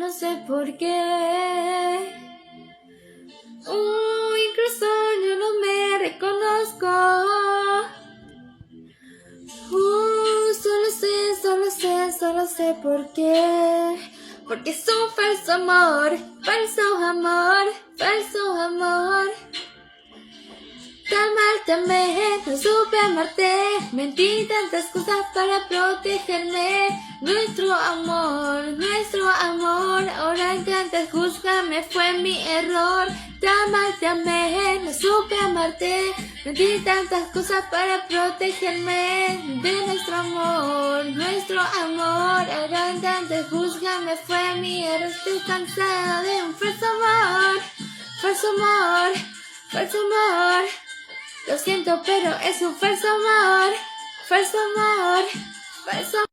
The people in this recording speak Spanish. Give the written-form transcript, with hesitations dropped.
no sé por qué. Incluso yo no me reconozco. Solo sé por qué. Porque es un falso amor, falso amor. Tan mal te amé, no supe amarte. Mentí tantas cosas para protegerme. Nuestro amor, ahora intentas juzgarme, fue mi error. Tan mal te amé, no supe amarte. Mentí tantas cosas para protegerme de nuestro amor, ahora intentas juzgarme, fue mi error. Estoy cansada de un falso amor, falso amor, falso amor. Lo siento, pero es un falso amor, falso amor, falso amor.